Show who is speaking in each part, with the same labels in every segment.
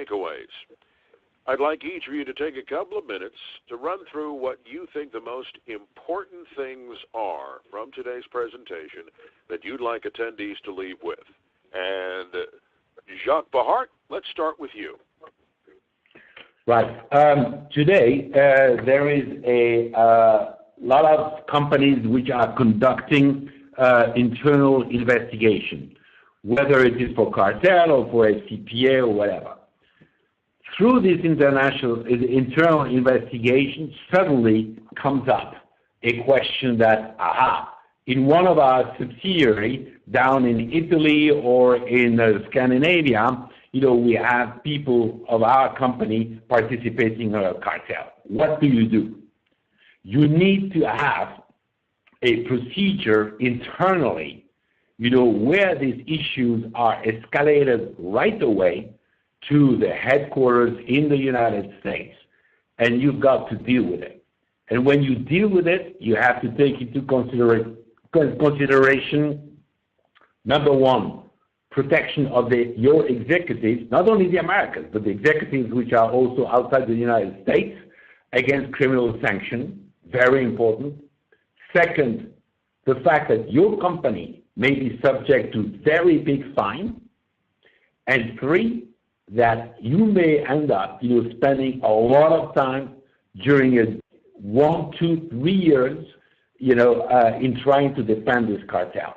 Speaker 1: takeaways. I'd like each of you to take a couple of minutes to run through what you think the most important things are from today's presentation that you'd like attendees to leave with. And Jacques Bahart, let's start with you.
Speaker 2: Right. Today, there is a lot of companies which are conducting internal investigation, whether it is for cartel or for FCPA or whatever. Through this internal investigation, suddenly comes up a question that, in one of our subsidiaries down in Italy or in Scandinavia, we have people of our company participating in a cartel. What do? You need to have a procedure internally, where these issues are escalated right away to the headquarters in the United States, and you've got to deal with it. And when you deal with it, you have to take into consideration, number one, protection of your executives, not only the Americans, but the executives which are also outside the United States, against criminal sanction, very important. Second, the fact that your company may be subject to very big fine. And three, that you may end up spending a lot of time during 1, 2, 3 years in trying to defend this cartel.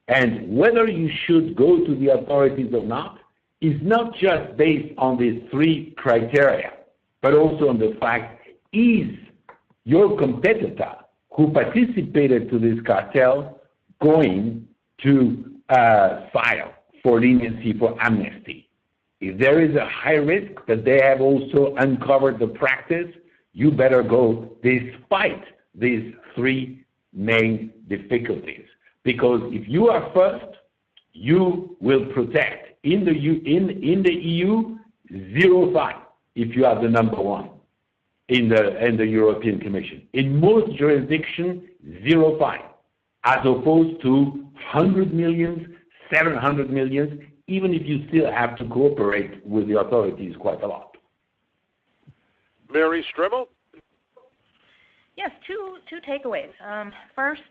Speaker 2: And whether you should go to the authorities or not is not just based on these three criteria, but also on the fact, is your competitor who participated to this cartel going to file for leniency, for amnesty? If there is a high risk that they have also uncovered the practice, you better go despite these three main difficulties. Because if you are first, you will protect. In the EU, 0 fine if you are the number one in the European Commission. In most jurisdictions, 0 fine, as opposed to 100 millions, 700 millions, even if you still have to cooperate with the authorities quite a lot.
Speaker 1: Mary Strimmel?
Speaker 3: Yes, two takeaways. First,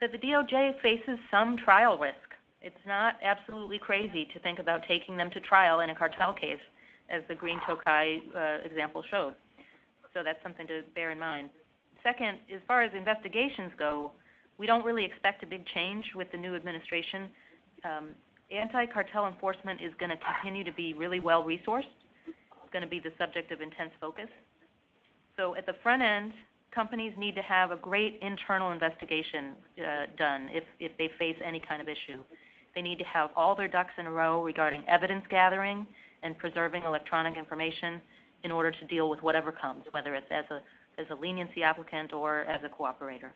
Speaker 3: that the DOJ faces some trial risk. It's not absolutely crazy to think about taking them to trial in a cartel case, as the Green Tokai example showed. So that's something to bear in mind. Second, as far as investigations go, we don't really expect a big change with the new administration. Anti-cartel enforcement is going to continue to be really well-resourced. It's going to be the subject of intense focus. So at the front end, companies need to have a great internal investigation done if they face any kind of issue. They need to have all their ducks in a row regarding evidence gathering and preserving electronic information in order to deal with whatever comes, whether it's as a leniency applicant or as a cooperator.